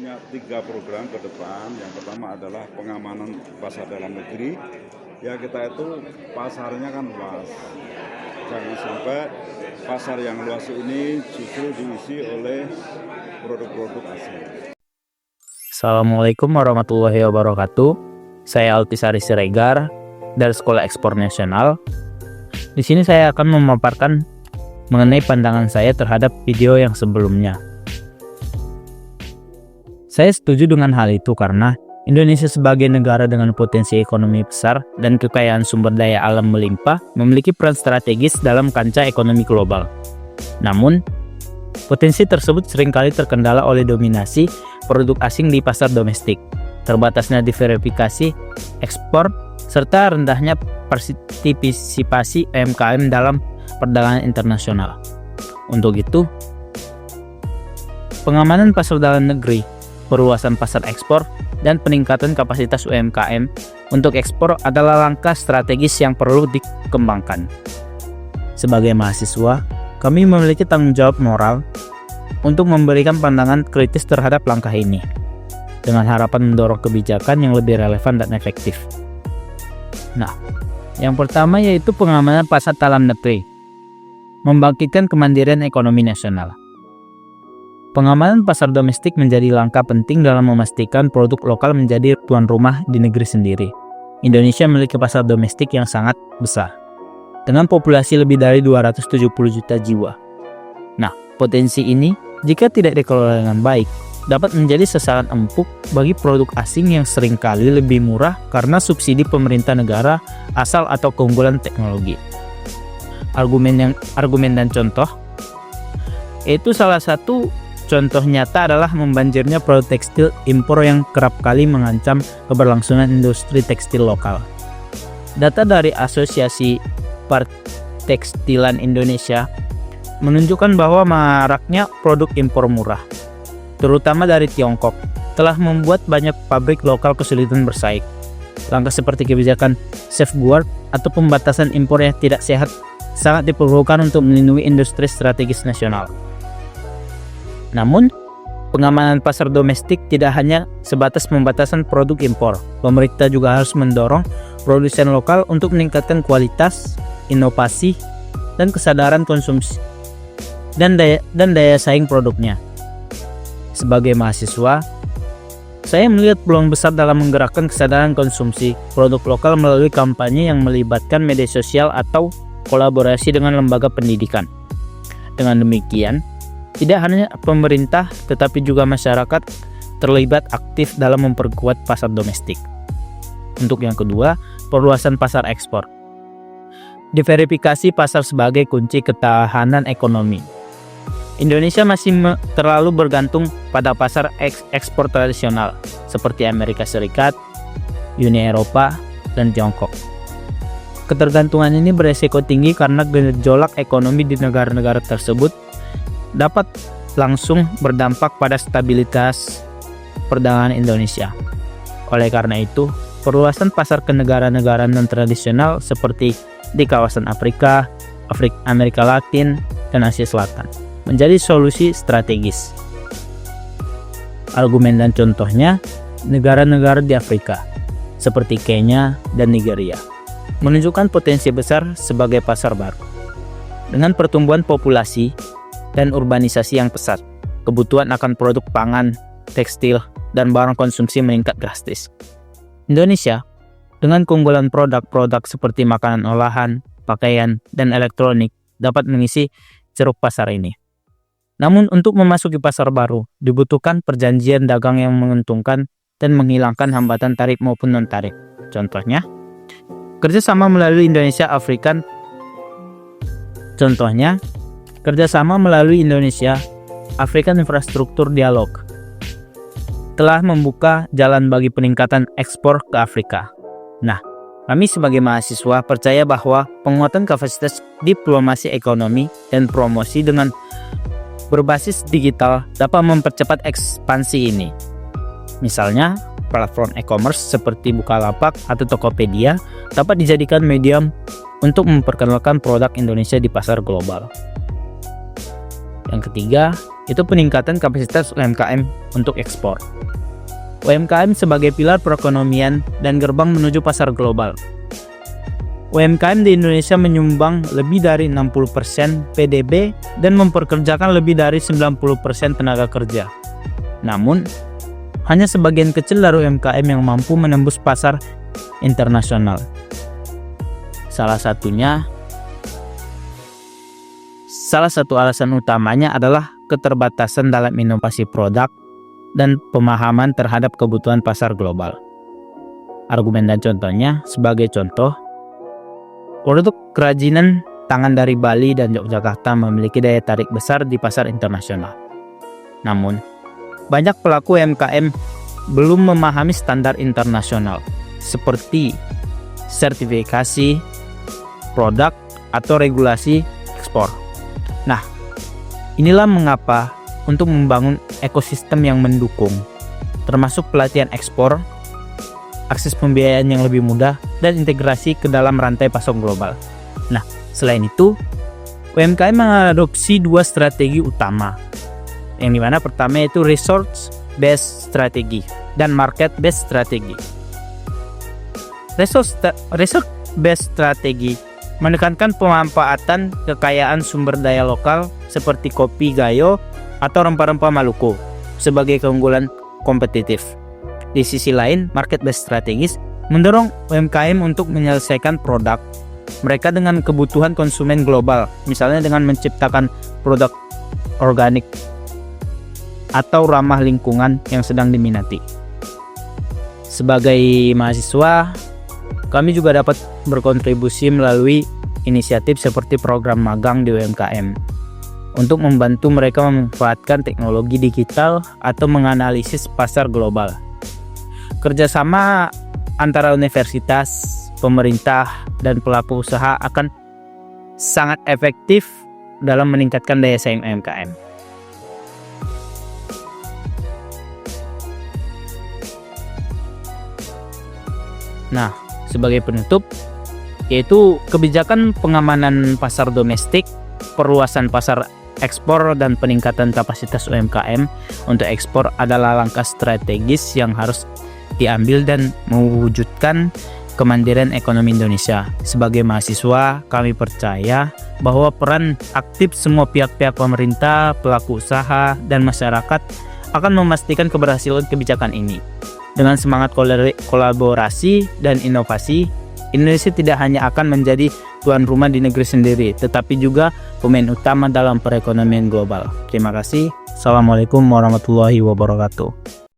punya 3 program ke depan. Yang pertama adalah pengamanan pasar dalam negeri. Ya, kita itu pasarnya kan luas. Jangan sampai pasar yang luas ini justru diisi oleh produk-produk asing. Assalamualaikum warahmatullahi wabarakatuh. Saya Altisari Siregar dari Sekolah Ekspor Nasional. Di sini saya akan memaparkan mengenai pandangan saya terhadap video yang sebelumnya. Saya setuju dengan hal itu karena Indonesia sebagai negara dengan potensi ekonomi besar dan kekayaan sumber daya alam melimpah memiliki peran strategis dalam kancah ekonomi global. Namun, potensi tersebut seringkali terkendala oleh dominasi produk asing di pasar domestik, terbatasnya diversifikasi ekspor, serta rendahnya partisipasi UMKM dalam perdagangan internasional. Untuk itu, pengamanan pasar dalam negeri, perluasan pasar ekspor, dan peningkatan kapasitas UMKM untuk ekspor adalah langkah strategis yang perlu dikembangkan. Sebagai mahasiswa, kami memiliki tanggung jawab moral untuk memberikan pandangan kritis terhadap langkah ini, dengan harapan mendorong kebijakan yang lebih relevan dan efektif. Nah, yang pertama yaitu pengamanan pasar dalam negeri, membangkitkan kemandirian ekonomi nasional. Pengamanan pasar domestik menjadi langkah penting dalam memastikan produk lokal menjadi tuan rumah di negeri sendiri. Indonesia memiliki pasar domestik yang sangat besar, dengan populasi lebih dari 270 juta jiwa. Nah, potensi ini, jika tidak dikelola dengan baik, dapat menjadi sasaran empuk bagi produk asing yang seringkali lebih murah karena subsidi pemerintah negara asal atau keunggulan teknologi. Argumen dan contoh, itu salah satu contoh nyata adalah membanjirnya produk tekstil impor yang kerap kali mengancam keberlangsungan industri tekstil lokal. Data dari Asosiasi Pertekstilan Indonesia menunjukkan bahwa maraknya produk impor murah, terutama dari Tiongkok, telah membuat banyak pabrik lokal kesulitan bersaing. Langkah seperti kebijakan safeguard atau pembatasan impor yang tidak sehat sangat diperlukan untuk melindungi industri strategis nasional. Namun, pengamanan pasar domestik tidak hanya sebatas pembatasan produk impor. Pemerintah juga harus mendorong produsen lokal untuk meningkatkan kualitas, inovasi, dan kesadaran konsumsi dan daya saing produknya. Sebagai mahasiswa, saya melihat peluang besar dalam menggerakkan kesadaran konsumsi produk lokal melalui kampanye yang melibatkan media sosial atau kolaborasi dengan lembaga pendidikan. Dengan demikian, tidak hanya pemerintah, tetapi juga masyarakat terlibat aktif dalam memperkuat pasar domestik. Untuk yang kedua, perluasan pasar ekspor. Diverifikasi pasar sebagai kunci ketahanan ekonomi. Indonesia masih terlalu bergantung pada pasar ekspor tradisional seperti Amerika Serikat, Uni Eropa, dan Tiongkok. Ketergantungan ini beresiko tinggi karena gejolak ekonomi di negara-negara tersebut dapat langsung berdampak pada stabilitas perdagangan Indonesia. Oleh karena itu, perluasan pasar ke negara-negara non-tradisional seperti di kawasan Afrika, Amerika Latin, dan Asia Selatan menjadi solusi strategis. Argumen dan contohnya, negara-negara di Afrika seperti Kenya dan Nigeria menunjukkan potensi besar sebagai pasar baru. Dengan pertumbuhan populasi dan urbanisasi yang pesat, kebutuhan akan produk pangan, tekstil, dan barang konsumsi meningkat drastis. Indonesia, dengan keunggulan produk-produk seperti makanan olahan, pakaian, dan elektronik, dapat mengisi ceruk pasar ini. Namun untuk memasuki pasar baru, dibutuhkan perjanjian dagang yang menguntungkan dan menghilangkan hambatan tarif maupun non-tarif. Contohnya, kerjasama melalui Indonesia-African African Infrastructure Dialogue telah membuka jalan bagi peningkatan ekspor ke Afrika. Nah, kami sebagai mahasiswa percaya bahwa penguatan kapasitas diplomasi ekonomi dan promosi dengan berbasis digital dapat mempercepat ekspansi ini. Misalnya, platform e-commerce seperti Bukalapak atau Tokopedia dapat dijadikan medium untuk memperkenalkan produk Indonesia di pasar global. Yang ketiga, itu peningkatan kapasitas UMKM untuk ekspor. UMKM sebagai pilar perekonomian dan gerbang menuju pasar global. UMKM di Indonesia menyumbang lebih dari 60% PDB dan memperkerjakan lebih dari 90% tenaga kerja. Namun, hanya sebagian kecil dari UMKM yang mampu menembus pasar internasional. Salah satu alasan utamanya adalah keterbatasan dalam inovasi produk dan pemahaman terhadap kebutuhan pasar global. Argumen dan contohnya, sebagai contoh, produk kerajinan tangan dari Bali dan Yogyakarta memiliki daya tarik besar di pasar internasional. Namun, banyak pelaku UMKM belum memahami standar internasional seperti sertifikasi produk atau regulasi ekspor. Nah, inilah mengapa untuk membangun ekosistem yang mendukung, termasuk pelatihan ekspor, akses pembiayaan yang lebih mudah, dan integrasi ke dalam rantai pasok global. Nah, selain itu, UMKM mengadopsi dua strategi utama, yang dimana pertama itu resource-based strategi dan market-based strategi. Resource-based strategi menekankan pemanfaatan kekayaan sumber daya lokal seperti kopi Gayo atau rempah-rempah Maluku sebagai keunggulan kompetitif. Di sisi lain, market-based strategis mendorong UMKM untuk menyelesaikan produk mereka dengan kebutuhan konsumen global, misalnya dengan menciptakan produk organik atau ramah lingkungan yang sedang diminati. Sebagai mahasiswa, kami juga dapat berkontribusi melalui inisiatif seperti program magang di UMKM untuk membantu mereka memanfaatkan teknologi digital atau menganalisis pasar global. Kerjasama antara universitas, pemerintah, dan pelaku usaha akan sangat efektif dalam meningkatkan daya saing UMKM. Nah, sebagai penutup, yaitu kebijakan pengamanan pasar domestik, perluasan pasar ekspor, dan peningkatan kapasitas UMKM untuk ekspor adalah langkah strategis yang harus diambil dan mewujudkan kemandirian ekonomi Indonesia. Sebagai mahasiswa, kami percaya bahwa peran aktif semua pihak-pihak pemerintah, pelaku usaha, dan masyarakat akan memastikan keberhasilan kebijakan ini. Dengan semangat kolaborasi dan inovasi, Indonesia tidak hanya akan menjadi tuan rumah di negeri sendiri, tetapi juga pemain utama dalam perekonomian global. Terima kasih. Assalamualaikum warahmatullahi wabarakatuh.